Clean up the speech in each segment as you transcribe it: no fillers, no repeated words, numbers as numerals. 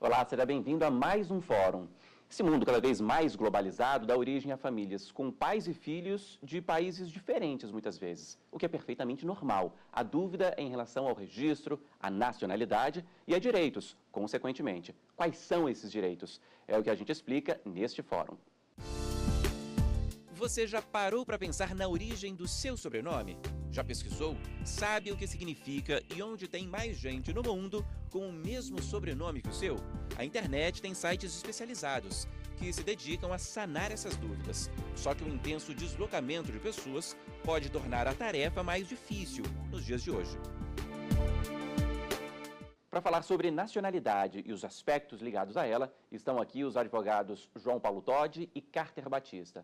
Olá, seja bem-vindo a mais um fórum. Esse mundo cada vez mais globalizado dá origem a famílias com pais e filhos de países diferentes muitas vezes, o que é perfeitamente normal. A dúvida é em relação ao registro, à nacionalidade e a direitos, consequentemente. Quais são esses direitos? É o que a gente explica neste fórum. Você já parou para pensar na origem do seu sobrenome? Já pesquisou? Sabe o que significa e onde tem mais gente no mundo com o mesmo sobrenome que o seu? A internet tem sites especializados que se dedicam a sanar essas dúvidas. Só que o intenso deslocamento de pessoas pode tornar a tarefa mais difícil nos dias de hoje. Para falar sobre nacionalidade e os aspectos ligados a ela, estão aqui os advogados João Paulo Todi e Carter Batista.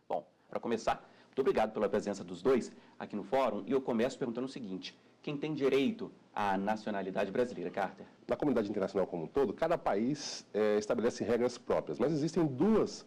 Bom, para começar, muito obrigado pela presença dos dois aqui no fórum e eu começo perguntando o seguinte: quem tem direito à nacionalidade brasileira, Carter? Na comunidade internacional como um todo, cada país estabelece regras próprias, mas existem dois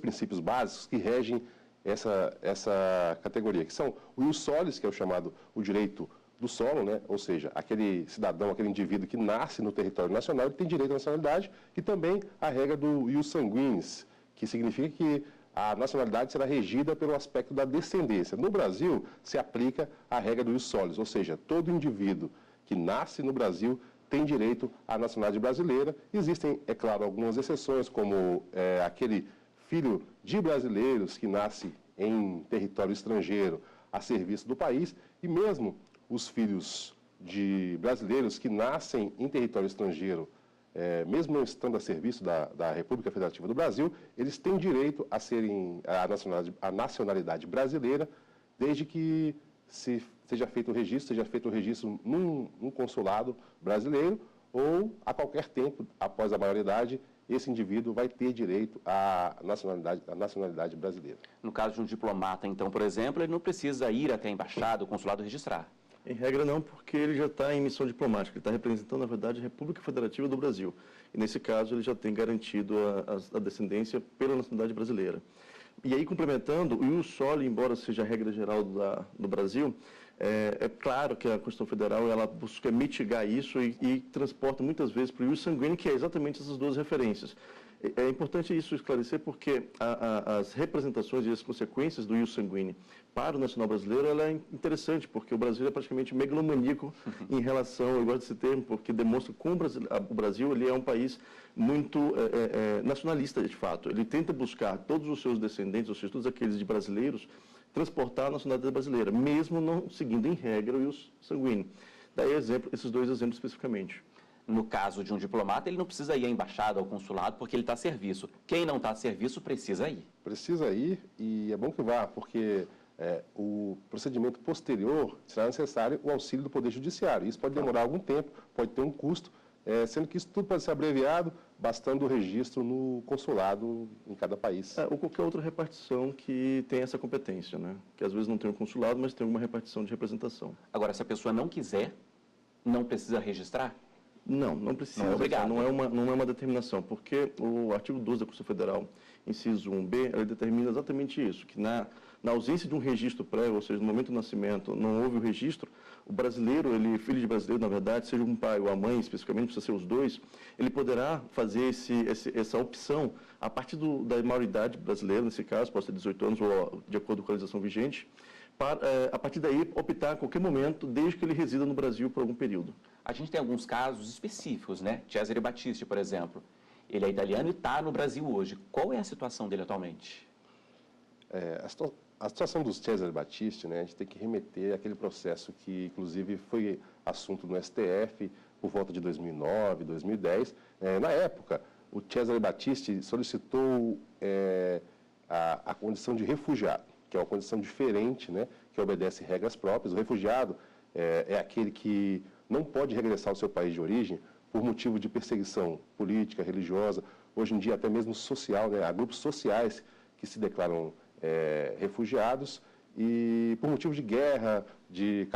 princípios básicos que regem essa categoria, que são o ius solis, que é o chamado o direito do solo, né? Ou seja, aquele cidadão, aquele indivíduo que nasce no território nacional, ele tem direito à nacionalidade, e também a regra do ius sanguinis, que significa que a nacionalidade será regida pelo aspecto da descendência. No Brasil, se aplica a regra do ius solis, ou seja, todo indivíduo que nasce no Brasil tem direito à nacionalidade brasileira. Existem, é claro, algumas exceções, como aquele filho de brasileiros que nasce em território estrangeiro a serviço do país, e mesmo os filhos de brasileiros que nascem em território estrangeiro, mesmo não estando a serviço da República Federativa do Brasil, eles têm direito à nacionalidade brasileira, desde que seja feito o registro num consulado brasileiro, ou a qualquer tempo, após a maioridade, esse indivíduo vai ter direito à nacionalidade brasileira. No caso de um diplomata, então, por exemplo, ele não precisa ir até a embaixada ou consulado registrar. Em regra não, porque ele já está em missão diplomática, ele está representando, na verdade, a República Federativa do Brasil. E nesse caso ele já tem garantido a descendência pela nacionalidade brasileira. E aí, complementando, o ius soli, embora seja a regra geral do Brasil, é claro que a Constituição Federal ela busca mitigar isso e transporta muitas vezes para o ius sanguíneo, que é exatamente essas duas referências. É importante isso esclarecer porque as representações e as consequências do ius sanguíneo para o nacional brasileiro ela é interessante, porque o Brasil é praticamente megalomaníaco em relação, eu gosto desse termo, porque demonstra como o Brasil ele é um país muito nacionalista, de fato. Ele tenta buscar todos os seus descendentes, ou seja, todos aqueles de brasileiros, transportar a nacionalidade brasileira, mesmo não seguindo em regra o ius sanguíneo. Daí esses dois exemplos especificamente. No caso de um diplomata, ele não precisa ir à embaixada ou ao consulado porque ele está a serviço. Quem não está a serviço precisa ir. Precisa ir, e é bom que vá, porque o procedimento posterior será necessário o auxílio do Poder Judiciário. Isso pode demorar algum tempo, pode ter um custo, sendo que isso tudo pode ser abreviado, bastando o registro no consulado em cada país. Ou qualquer outra repartição que tem essa competência, né? Que às vezes não tem um consulado, mas tem alguma repartição de representação. Agora, se a pessoa não quiser, não precisa registrar? Não precisa. Não é obrigado. Não é uma determinação, porque o artigo 12 da Constituição Federal, inciso 1b, ele determina exatamente isso, que na ausência de um registro prévio, ou seja, no momento do nascimento, não houve o registro, o brasileiro, filho de brasileiro, na verdade, seja um pai ou a mãe, especificamente, precisa ser os dois, ele poderá fazer essa opção a partir da maioridade brasileira, nesse caso, pode ser 18 anos ou de acordo com a legislação vigente, a partir daí optar a qualquer momento, desde que ele resida no Brasil por algum período. A gente tem alguns casos específicos, né? Cesare Battisti, por exemplo. Ele é italiano e está no Brasil hoje. Qual é a situação dele atualmente? A situação dos Cesare Battisti, né, a gente tem que remeter àquele processo que, inclusive, foi assunto no STF por volta de 2009, 2010. Na época, o Cesare Battisti solicitou a condição de refugiado, que é uma condição diferente, né, que obedece regras próprias. O refugiado é aquele que não pode regressar ao seu país de origem por motivo de perseguição política, religiosa, hoje em dia até mesmo social, né? Há grupos sociais que se declaram refugiados e por motivo de guerra, de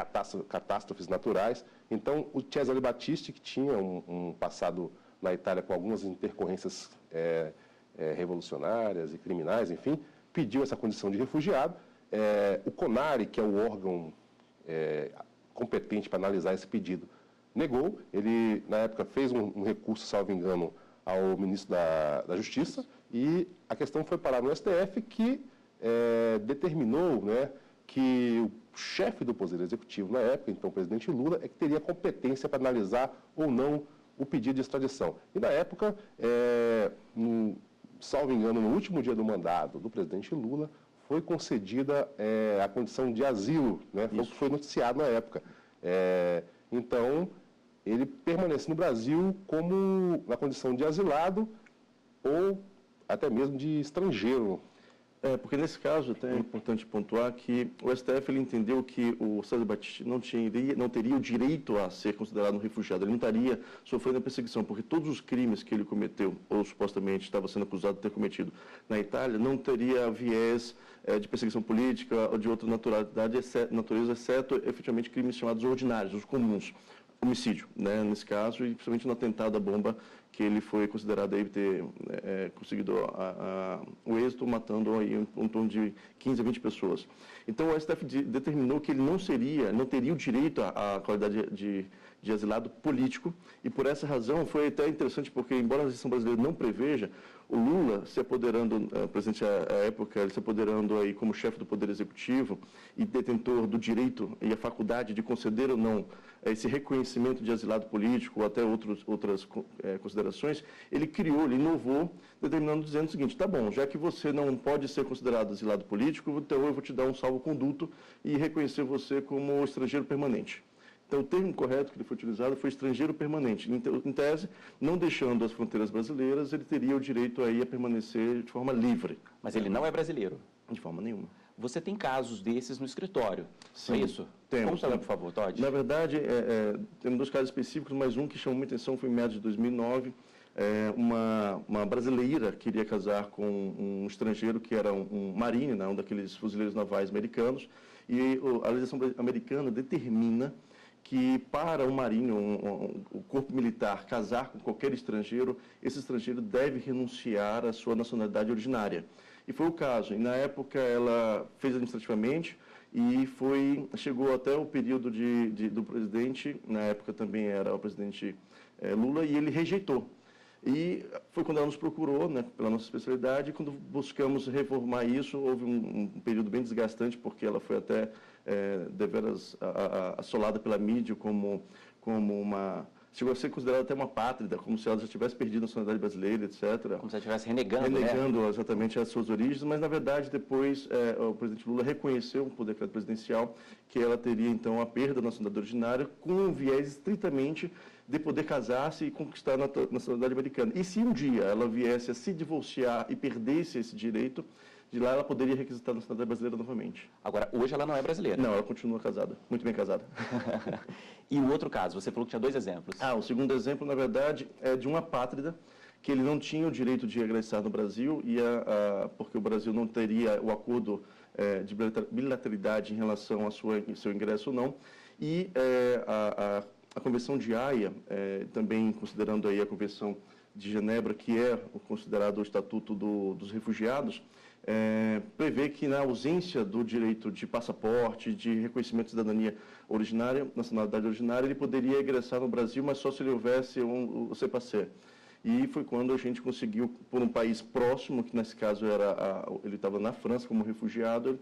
catástrofes naturais. Então, o Cesare Battisti, que tinha um passado na Itália com algumas intercorrências revolucionárias e criminais, enfim, pediu essa condição de refugiado. O CONARE, que é o órgão competente para analisar esse pedido, negou. Ele, na época, fez um recurso, salvo engano, ao ministro da Justiça, e a questão foi parar no STF, que determinou, né, que o chefe do Poder Executivo na época, então o presidente Lula, é que teria competência para analisar ou não o pedido de extradição. E na época, salvo engano, no último dia do mandato do presidente Lula, foi concedida a condição de asilo, né? Foi noticiado na época. Então, ele permanece no Brasil como na condição de asilado ou até mesmo de estrangeiro. Porque nesse caso, até é importante pontuar que o STF ele entendeu que o César Battisti não teria o direito a ser considerado um refugiado, ele não estaria sofrendo a perseguição, porque todos os crimes que ele cometeu, ou supostamente estava sendo acusado de ter cometido na Itália, não teria viés de perseguição política ou de outra natureza, exceto efetivamente crimes chamados ordinários, os comuns. Homicídio, né, nesse caso, e principalmente no atentado à bomba, que ele foi considerado aí ter conseguido o êxito, matando aí em torno de 15 a 20 pessoas. Então, o STF determinou que ele não teria o direito à qualidade de asilado político, e por essa razão foi até interessante, porque embora a legislação brasileira não preveja, o Lula se apoderando, o presidente à época, ele se apoderando aí como chefe do Poder Executivo e detentor do direito e a faculdade de conceder ou não esse reconhecimento de asilado político ou até outras considerações, ele inovou, dizendo o seguinte: tá bom, já que você não pode ser considerado asilado político, então eu vou te dar um salvo-conduto e reconhecer você como estrangeiro permanente. Então, o termo correto que ele foi utilizado foi estrangeiro permanente. Em tese, não deixando as fronteiras brasileiras, ele teria o direito aí a permanecer de forma livre. Mas ele não é brasileiro? De forma nenhuma. Você tem casos desses no escritório, sim, não é isso? Temos. Conta, por favor, Todd. Na verdade, temos dois casos específicos, mas um que chamou muita atenção foi em meados de 2009. Uma brasileira queria casar com um estrangeiro que era um marine, né, um daqueles fuzileiros navais americanos, e a legislação americana determina que para um marinho, o corpo militar, casar com qualquer estrangeiro, esse estrangeiro deve renunciar à sua nacionalidade originária. E foi o caso. E na época ela fez administrativamente e chegou até o período do presidente, na época também era o presidente Lula, e ele rejeitou. E foi quando ela nos procurou, né, pela nossa especialidade, e quando buscamos reformar isso, houve um período bem desgastante, porque ela foi até deveras assolada pela mídia como chegou a ser considerada até uma pátrida, como se ela já tivesse perdido a nacionalidade brasileira, etc. Como se ela estivesse renegando, né? Exatamente as suas origens, mas, na verdade, depois o presidente Lula reconheceu, por decreto presidencial, que ela teria, então, a perda da nacionalidade originária com um viés estritamente de poder casar-se e conquistar a nacionalidade americana. E se um dia ela viesse a se divorciar e perdesse esse direito, de lá ela poderia requisitar a nacionalidade brasileira novamente. Agora, hoje ela não é brasileira? Não, ela continua casada, muito bem casada. E o outro caso, você falou que tinha 2 exemplos. O segundo exemplo, na verdade, é de uma apátrida que ele não tinha o direito de regressar no Brasil, porque o Brasil não teria o acordo de bilateralidade em relação ao seu ingresso ou não. E a Convenção de Haia, também considerando aí a Convenção de Genebra, que é considerado o Estatuto dos Refugiados, prevê que na ausência do direito de passaporte, de reconhecimento de cidadania originária, nacionalidade originária, ele poderia ingressar no Brasil, mas só se ele houvesse o CEPACE. E foi quando a gente conseguiu, por um país próximo, que nesse caso ele estava na França como refugiado,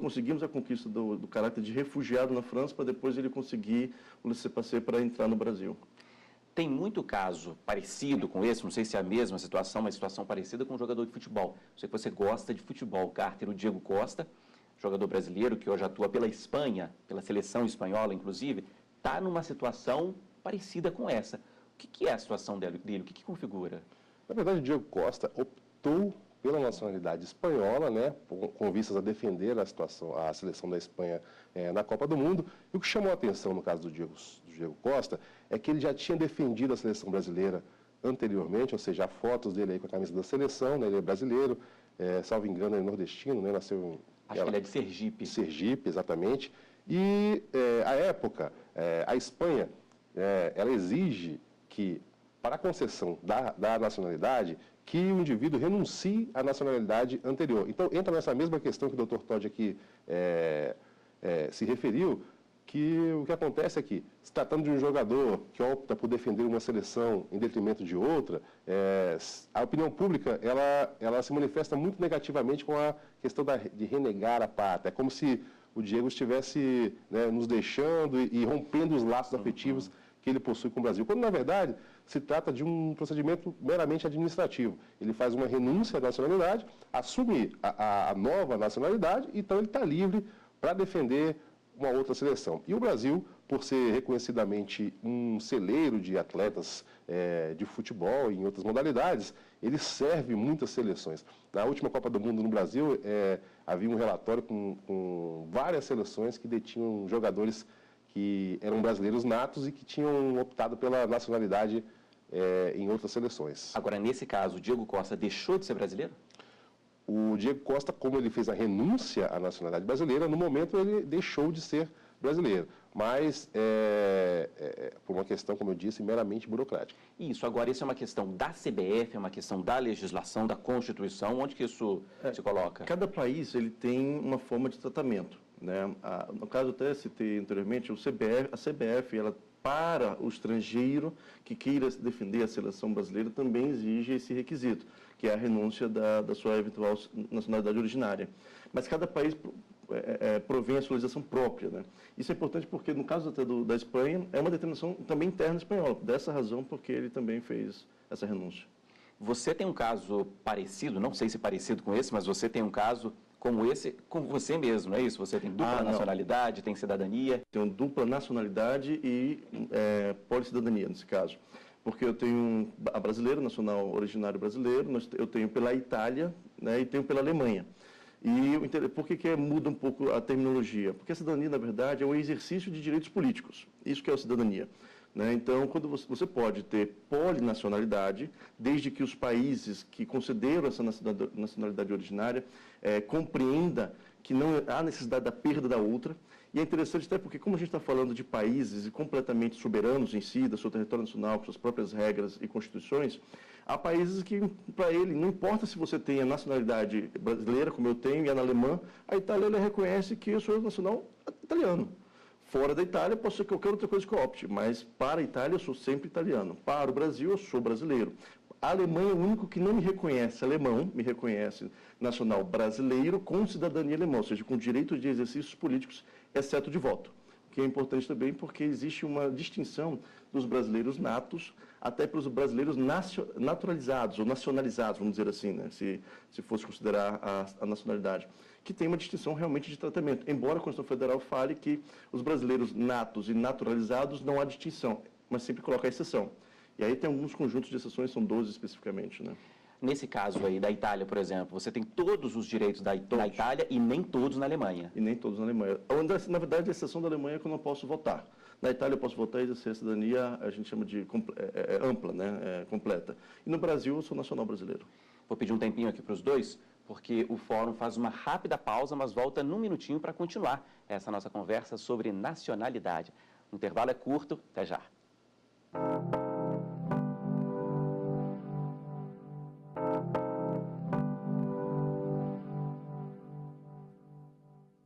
conseguimos a conquista do caráter de refugiado na França, para depois ele conseguir o CEPACE para entrar no Brasil. Tem muito caso parecido com esse, não sei se é a mesma situação, mas situação parecida com um jogador de futebol. Eu sei que você gosta de futebol, Carter, o Diego Costa, jogador brasileiro que hoje atua pela Espanha, pela seleção espanhola, inclusive, está numa situação parecida com essa. O que é a situação dele? O que configura? Na verdade, o Diego Costa optou pela nacionalidade espanhola, né, com vistas a defender a seleção da Espanha na Copa do Mundo. E o que chamou a atenção no caso do Diego Costa é que ele já tinha defendido a seleção brasileira anteriormente, ou seja, há fotos dele aí com a camisa da seleção, né, ele é brasileiro, salvo engano, ele é nordestino, né, nasceu em... Acho que ele é de Sergipe. Sergipe, exatamente. E, à época, a Espanha, ela exige que, para a concessão da nacionalidade, que o indivíduo renuncie à nacionalidade anterior. Então, entra nessa mesma questão que o Dr. Todd aqui se referiu, que o que acontece é que, se tratando de um jogador que opta por defender uma seleção em detrimento de outra, a opinião pública ela se manifesta muito negativamente com a questão de renegar a pátria. É como se o Diego estivesse, né, nos deixando e rompendo os laços afetivos que ele possui com o Brasil, quando, na verdade, se trata de um procedimento meramente administrativo. Ele faz uma renúncia à nacionalidade, assume a nova nacionalidade, então ele está livre para defender uma outra seleção. E o Brasil, por ser reconhecidamente um celeiro de atletas de futebol e em outras modalidades, ele serve muitas seleções. Na última Copa do Mundo no Brasil, havia um relatório com várias seleções que detinham jogadores que eram brasileiros natos e que tinham optado pela nacionalidade em outras seleções. Agora, nesse caso, o Diego Costa deixou de ser brasileiro? O Diego Costa, como ele fez a renúncia à nacionalidade brasileira, no momento ele deixou de ser brasileiro, mas por uma questão, como eu disse, meramente burocrática. Isso, agora isso é uma questão da CBF, é uma questão da legislação, da Constituição, onde que isso se coloca? Cada país ele tem uma forma de tratamento, né? No caso, até citei anteriormente, a CBF, ela, para o estrangeiro que queira defender a seleção brasileira, também exige esse requisito, que é a renúncia da sua eventual nacionalidade originária. Mas cada país provém a sua legislação própria, né? Isso é importante porque, no caso até da Espanha, é uma determinação também interna espanhola, dessa razão porque ele também fez essa renúncia. Você tem um caso parecido, não sei se parecido com esse, mas você tem um caso como esse, com você mesmo, não é isso? Você tem dupla nacionalidade, tem cidadania? Tenho dupla nacionalidade e polissidadania, nesse caso. Porque eu tenho a brasileira, nacional originário brasileiro, eu tenho pela Itália, né, e tenho pela Alemanha. E por que muda um pouco a terminologia? Porque a cidadania, na verdade, é um exercício de direitos políticos. Isso que é a cidadania. Né? Então, quando você pode ter polinacionalidade, desde que os países que concederam essa nacionalidade originária compreenda que não há necessidade da perda da outra. E é interessante até porque, como a gente está falando de países completamente soberanos em si, do seu território nacional, com suas próprias regras e constituições, há países que, para ele, não importa se você tem a nacionalidade brasileira, como eu tenho, e a alemã, a Itália ela reconhece que eu sou nacional italiano. Fora da Itália, posso ser qualquer outra coisa que eu opte, mas para a Itália eu sou sempre italiano. Para o Brasil, eu sou brasileiro. A Alemanha é o único que não me reconhece alemão, me reconhece nacional brasileiro com cidadania alemã, ou seja, com direito de exercícios políticos, exceto de voto. O que é importante também porque existe uma distinção dos brasileiros natos até para os brasileiros naturalizados ou nacionalizados, vamos dizer assim, né? Se fosse considerar a nacionalidade, que tem uma distinção realmente de tratamento, embora a Constituição Federal fale que os brasileiros natos e naturalizados não há distinção, mas sempre coloca a exceção. E aí tem alguns conjuntos de exceções, são 12 especificamente, né? Nesse caso aí, da Itália, por exemplo, você tem todos os direitos da Itália e nem todos na Alemanha. E nem todos na Alemanha. Na verdade, a exceção da Alemanha é que eu não posso votar. Na Itália eu posso votar e exercer a cidadania, a gente chama de ampla, né? Completa. E no Brasil eu sou nacional brasileiro. Vou pedir um tempinho aqui para os dois, porque o Fórum faz uma rápida pausa, mas volta num minutinho para continuar essa nossa conversa sobre nacionalidade. O intervalo é curto, até já.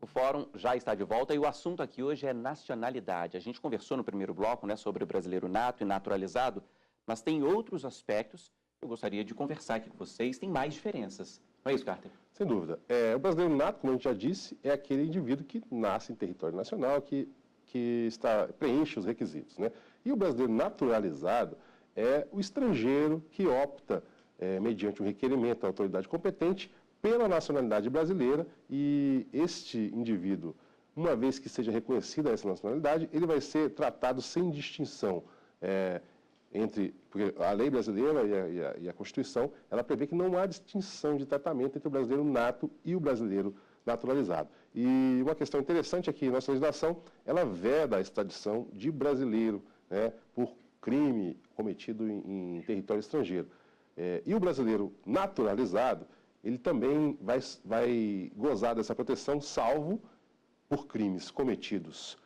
O Fórum já está de volta e o assunto aqui hoje é nacionalidade. A gente conversou no primeiro bloco, né, sobre o brasileiro nato e naturalizado, mas tem outros aspectos que eu gostaria de conversar aqui com vocês. Tem mais diferenças. Não é isso, Carter? Sem dúvida. O brasileiro nato, como a gente já disse, é aquele indivíduo que nasce em território nacional, que preenche os requisitos, né? E o brasileiro naturalizado é o estrangeiro que opta, mediante um requerimento da autoridade competente, pela nacionalidade brasileira, e este indivíduo, uma vez que seja reconhecida essa nacionalidade, ele vai ser tratado sem distinção porque a lei brasileira e a Constituição, ela prevê que não há distinção de tratamento entre o brasileiro nato e o brasileiro naturalizado. E uma questão interessante é que nossa legislação, ela veda a extradição de brasileiro, né, por crime cometido em território estrangeiro. E o brasileiro naturalizado, ele também vai gozar dessa proteção, salvo por crimes cometidos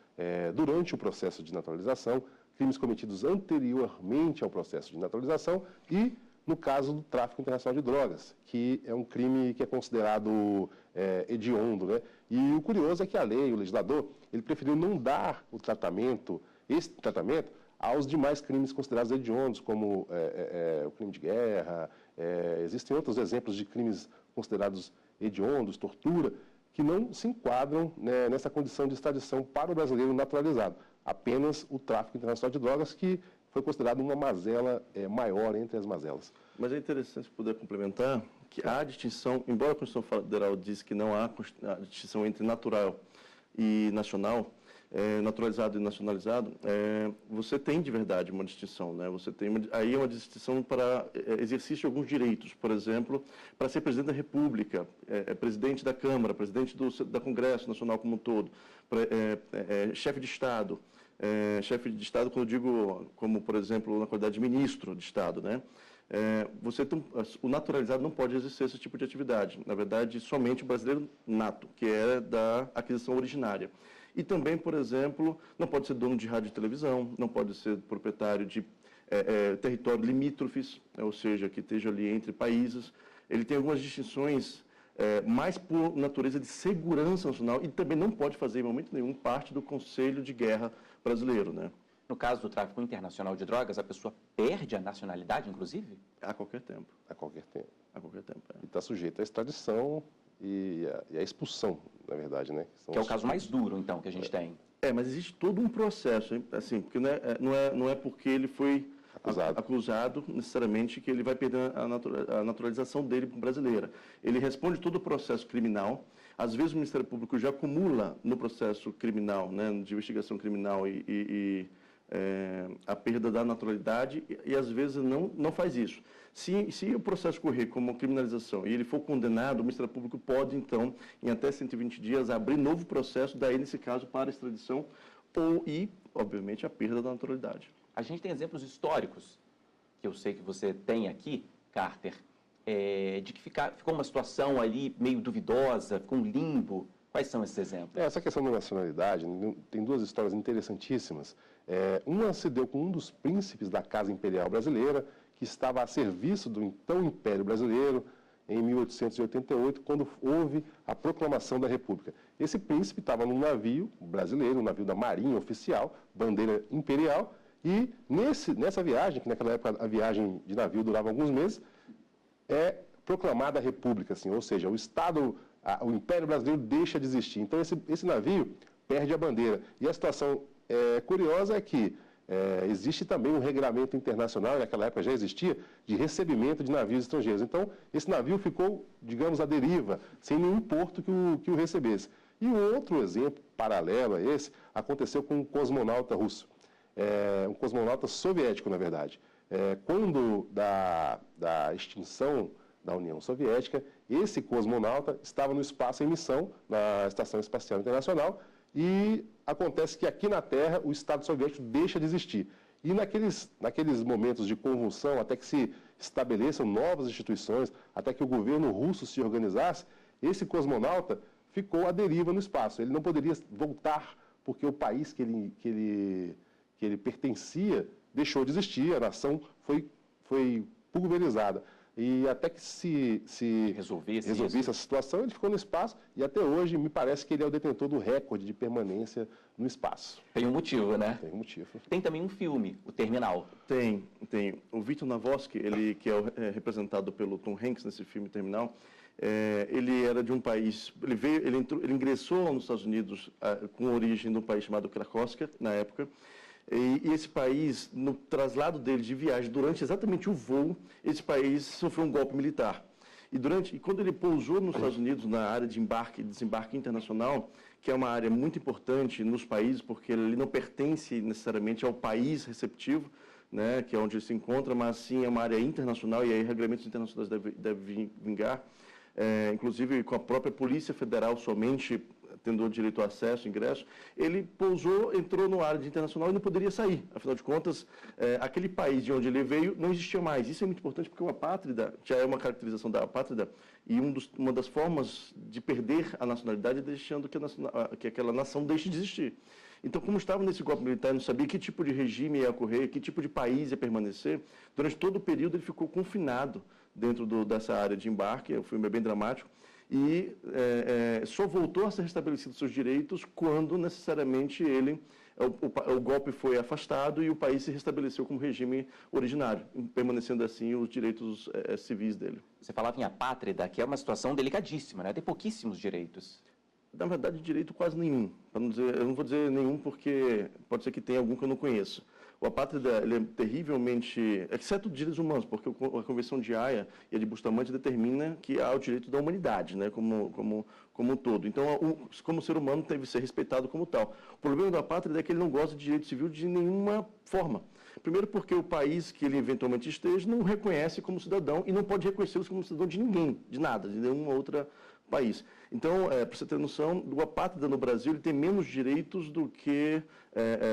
durante o processo de naturalização, crimes cometidos anteriormente ao processo de naturalização e no caso do tráfico internacional de drogas, que é um crime que é considerado hediondo, né? E o curioso é que a lei, o legislador, ele preferiu não dar esse tratamento aos demais crimes considerados hediondos, como o crime de guerra, existem outros exemplos de crimes considerados hediondos, tortura, que não se enquadram, né, nessa condição de extradição para o brasileiro naturalizado. Apenas o tráfico internacional de drogas, que foi considerado uma mazela maior entre as mazelas. Mas é interessante poder complementar que há distinção, embora a Constituição Federal diz que não há a distinção entre natural e nacional, naturalizado e nacionalizado, você tem de verdade uma distinção, né? Você tem aí uma distinção para exercício de alguns direitos, por exemplo, para ser presidente da República, presidente da Câmara, presidente da Congresso Nacional como um todo, chefe de Estado. Chefe de Estado, quando eu digo como, por exemplo, na qualidade de ministro de Estado, né? O naturalizado não pode exercer esse tipo de atividade. Na verdade, somente o brasileiro nato, que é da aquisição originária. E também, por exemplo, não pode ser dono de rádio e televisão, não pode ser proprietário de território limítrofes, ou seja, que esteja ali entre países. Ele tem algumas distinções mais por natureza de segurança nacional e também não pode fazer, em momento nenhum, parte do Conselho de Guerra brasileiro, né? No caso do tráfico internacional de drogas, a pessoa perde a nacionalidade, inclusive? A qualquer tempo. A qualquer tempo. A qualquer tempo, E está sujeito à extradição e à expulsão, na verdade, né? Que é o caso mais duro, então, que a gente tem. Mas existe todo um processo, hein? Assim, porque não é porque ele foi acusado necessariamente que ele vai perder a naturalização dele brasileira. Ele responde todo o processo criminal. Às vezes o Ministério Público já acumula no processo criminal, né, de investigação criminal a perda da naturalidade e às vezes não faz isso. Se o processo correr como criminalização e ele for condenado, o Ministério Público pode, então, em até 120 dias, abrir novo processo, daí, nesse caso, para extradição e, obviamente, a perda da naturalidade. A gente tem exemplos históricos, que eu sei que você tem aqui, Carter, de que ficou uma situação ali meio duvidosa, ficou um limbo. Quais são esses exemplos? Essa questão da nacionalidade, tem duas histórias interessantíssimas. Uma se deu com um dos príncipes da Casa Imperial Brasileira, que estava a serviço do então Império Brasileiro, em 1888, quando houve a proclamação da República. Esse príncipe estava num navio brasileiro, um navio da Marinha Oficial, bandeira imperial, e nessa viagem, que naquela época a viagem de navio durava alguns meses, é proclamada a República, assim, ou seja, o Império Brasileiro deixa de existir. Então esse navio perde a bandeira. E a situação curiosa é que existe também um regulamento internacional, e naquela época já existia, de recebimento de navios estrangeiros. Então, esse navio ficou, digamos, à deriva, sem nenhum porto que o recebesse. E um outro exemplo paralelo a esse aconteceu com um cosmonauta russo, um cosmonauta soviético, na verdade. Quando da extinção da União Soviética, esse cosmonauta estava no espaço em missão, na Estação Espacial Internacional, e acontece que aqui na Terra o Estado soviético deixa de existir. E naqueles momentos de convulsão, até que se estabeleçam novas instituições, até que o governo russo se organizasse, esse cosmonauta ficou à deriva no espaço. Ele não poderia voltar, porque o país que ele pertencia deixou de existir, a nação foi pulverizada. E até que se resolvesse essa situação, ele ficou no espaço e até hoje me parece que ele é o detentor do recorde de permanência no espaço. Tem um motivo, né? Tem um motivo. Tem também um filme, O Terminal. Tem. O Victor Navorsky, ele que é representado pelo Tom Hanks nesse filme Terminal, ele era de um país, ele ingressou nos Estados Unidos com origem de um país chamado Krakowska, na época. E esse país, no traslado dele de viagem, durante exatamente o voo, esse país sofreu um golpe militar. E quando ele pousou nos Estados Unidos, na área de embarque e desembarque internacional, que é uma área muito importante nos países, porque ele não pertence necessariamente ao país receptivo, né, que é onde ele se encontra, mas sim é uma área internacional e aí regulamentos internacionais devem vingar, inclusive com a própria Polícia Federal somente tendo direito ao acesso, ingresso, ele pousou, entrou no área internacional e não poderia sair. Afinal de contas, aquele país de onde ele veio não existia mais. Isso é muito importante porque uma pátrida já é uma caracterização da pátrida e uma das formas de perder a nacionalidade é deixando que aquela nação deixe de existir. Então, como estava nesse golpe militar, não sabia que tipo de regime ia ocorrer, que tipo de país ia permanecer, durante todo o período ele ficou confinado dentro dessa área de embarque. O filme é bem dramático. E só voltou a ser restabelecido seus direitos quando, necessariamente, o golpe foi afastado e o país se restabeleceu como regime originário, permanecendo assim os direitos civis dele. Você falava em apátrida, que é uma situação delicadíssima, né? Tem pouquíssimos direitos. Na verdade, direito quase nenhum. Para não dizer, eu não vou dizer nenhum porque pode ser que tenha algum que eu não conheço. O apátrida, ele é terrivelmente, exceto direitos humanos, porque a Convenção de Haia e a de Bustamante determina que há o direito da humanidade, né, como um todo. Então, como ser humano, deve ser respeitado como tal. O problema do apátrida é que ele não gosta de direito civil de nenhuma forma. Primeiro porque o país que ele eventualmente esteja não o reconhece como cidadão e não pode reconhecê-lo como cidadão de ninguém, de nada, de nenhum outro país. Então, para você ter noção, o apátrida no Brasil ele tem menos direitos do que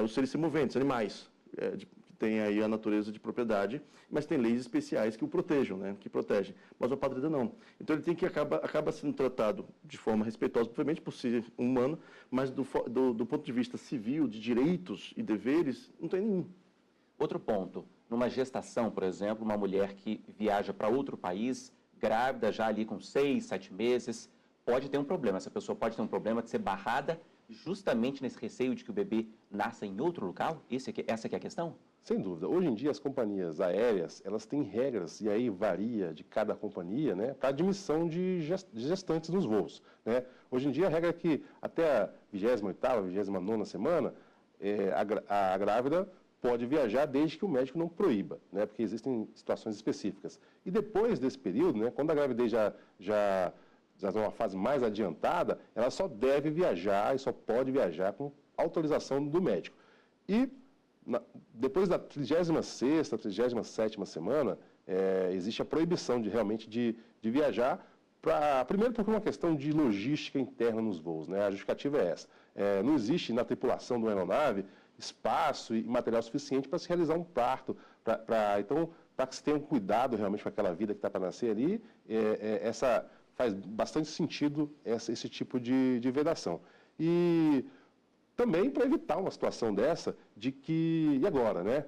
os seres semoventes, animais. Que tem aí a natureza de propriedade, mas tem leis especiais que o protejam, né, que protegem. Mas o apátrida não. Então ele tem que acaba sendo tratado de forma respeitosa, obviamente, por ser humano, mas do ponto de vista civil, de direitos e deveres, não tem nenhum. Outro ponto, numa gestação, por exemplo, uma mulher que viaja para outro país, grávida já ali com 6, 7 meses, pode ter um problema. Essa pessoa pode ter um problema de ser barrada justamente nesse receio de que o bebê nasça em outro local? Essa aqui é a questão? Sem dúvida. Hoje em dia, as companhias aéreas, elas têm regras, e aí varia de cada companhia, né, para admissão de gestantes nos voos, né? Hoje em dia, a regra é que até a 28ª, 29ª semana, a grávida pode viajar desde que o médico não proíba, né, porque existem situações específicas. E depois desse período, né, quando a gravidez já está numa fase mais adiantada, ela só deve viajar e só pode viajar com autorização do médico. E depois da 36ª, 37ª semana, existe a proibição de viajar, primeiro porque é uma questão de logística interna nos voos, né? A justificativa é essa. Não existe na tripulação de uma aeronave espaço e material suficiente para se realizar um parto. Então, para que se tenha um cuidado realmente com aquela vida que está para nascer ali, faz bastante sentido esse tipo de vedação. E também para evitar uma situação dessa e agora, né?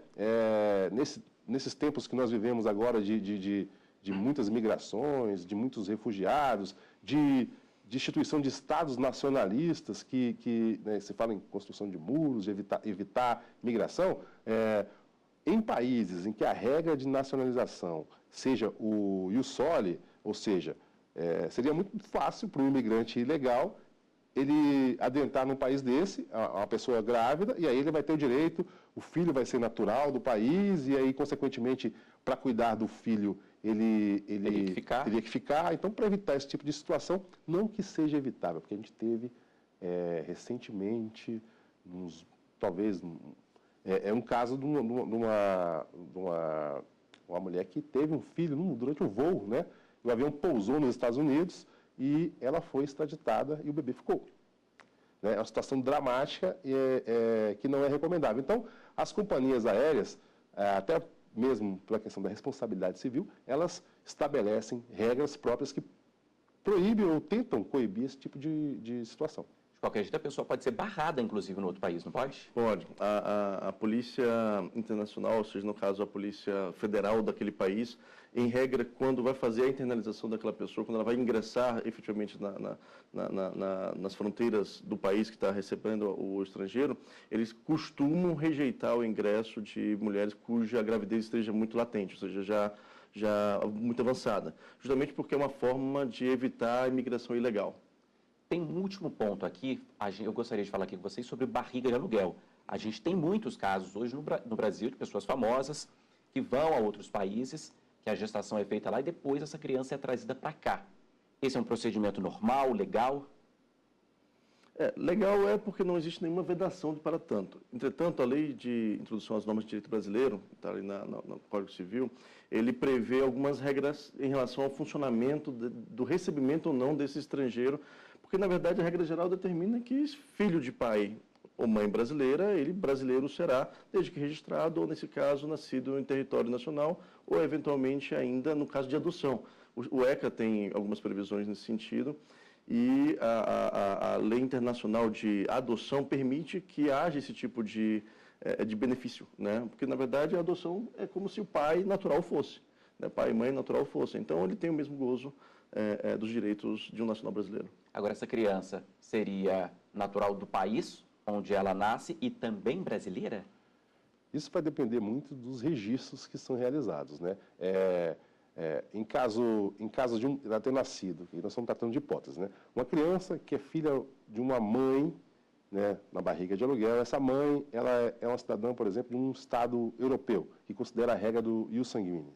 Nesses tempos que nós vivemos agora de muitas migrações, de muitos refugiados, de instituição de estados nacionalistas né, se fala em construção de muros, de evitar migração, em países em que a regra de nacionalização seja o ius soli, ou seja, seria muito fácil para um imigrante ilegal ele adentrar num país desse, uma pessoa grávida, e aí ele vai ter o direito, o filho vai ser natural do país, e aí, consequentemente, para cuidar do filho, ele teria que ficar. Então, para evitar esse tipo de situação, não que seja evitável, porque a gente teve recentemente, talvez, um caso de uma mulher que teve um filho durante um voo, né? O avião pousou nos Estados Unidos e ela foi extraditada e o bebê ficou. É uma situação dramática que não é recomendável. Então, as companhias aéreas, até mesmo pela questão da responsabilidade civil, elas estabelecem regras próprias que proíbem ou tentam coibir esse tipo de situação. De qualquer jeito, a pessoa pode ser barrada, inclusive, no outro país, não pode? Pode. A Polícia Internacional, ou seja, no caso, a Polícia Federal daquele país, em regra, quando vai fazer a internalização daquela pessoa, quando ela vai ingressar efetivamente nas fronteiras do país que está recebendo o estrangeiro, eles costumam rejeitar o ingresso de mulheres cuja gravidez esteja muito latente, ou seja, já muito avançada, justamente porque é uma forma de evitar a imigração ilegal. Tem um último ponto aqui, eu gostaria de falar aqui com vocês sobre barriga de aluguel. A gente tem muitos casos hoje no Brasil de pessoas famosas que vão a outros países, que a gestação é feita lá e depois essa criança é trazida para cá. Esse é um procedimento normal, legal? Legal porque não existe nenhuma vedação para tanto. Entretanto, a Lei de Introdução às Normas de Direito Brasileiro, está ali no Código Civil, ele prevê algumas regras em relação ao funcionamento do recebimento ou não desse estrangeiro, porque, na verdade, a regra geral determina que filho de pai ou mãe brasileira, ele brasileiro será, desde que registrado, ou, nesse caso, nascido em território nacional, ou, eventualmente, ainda no caso de adoção. O ECA tem algumas previsões nesse sentido, e a lei internacional de adoção permite que haja esse tipo de benefício, né? Porque, na verdade, a adoção é como se o pai natural fosse, né? Pai e mãe natural fossem. Então, ele tem o mesmo gozo dos direitos de um nacional brasileiro. Agora, essa criança seria natural do país onde ela nasce e também brasileira? Isso vai depender muito dos registros que são realizados, né? Em caso de ela ter nascido, e nós estamos tratando de hipóteses, né? Uma criança que é filha de uma mãe, né, na barriga de aluguel, essa mãe ela é uma cidadã, por exemplo, de um estado europeu, que considera a regra do ius sanguinis.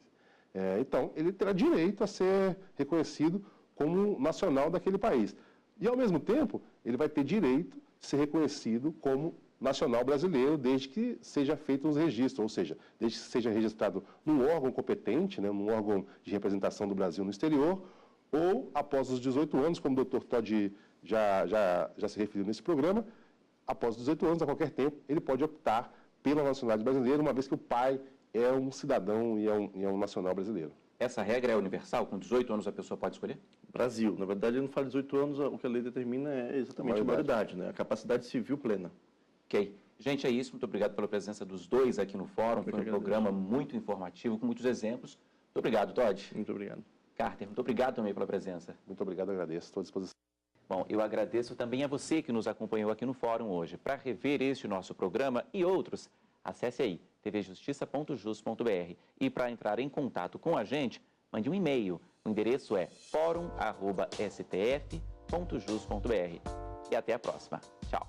Então, ele terá direito a ser reconhecido como nacional daquele país. E, ao mesmo tempo, ele vai ter direito de ser reconhecido como nacional brasileiro, desde que seja feito os registros, ou seja, desde que seja registrado num órgão competente, né, num órgão de representação do Brasil no exterior, ou após os 18 anos, como o Dr. Todd já se referiu nesse programa, após os 18 anos, a qualquer tempo, ele pode optar pela nacionalidade brasileira, uma vez que o pai é um cidadão e é um nacional brasileiro. Essa regra é universal? Com 18 anos a pessoa pode escolher? Brasil. Na verdade, ele não fala 18 anos, o que a lei determina é exatamente a maioridade, né? A capacidade civil plena. Ok. Gente, é isso. Muito obrigado pela presença dos dois aqui no fórum. Foi um programa muito informativo, com muitos exemplos. Muito obrigado, Todd. Muito obrigado. Carter, muito obrigado também pela presença. Muito obrigado, agradeço. Estou à disposição. Bom, eu agradeço também a você que nos acompanhou aqui no fórum hoje. Para rever este nosso programa e outros, acesse aí tvjustiça.jus.br. E para entrar em contato com a gente, mande um e-mail. O endereço é forum@stf.jus.br. E até a próxima. Tchau.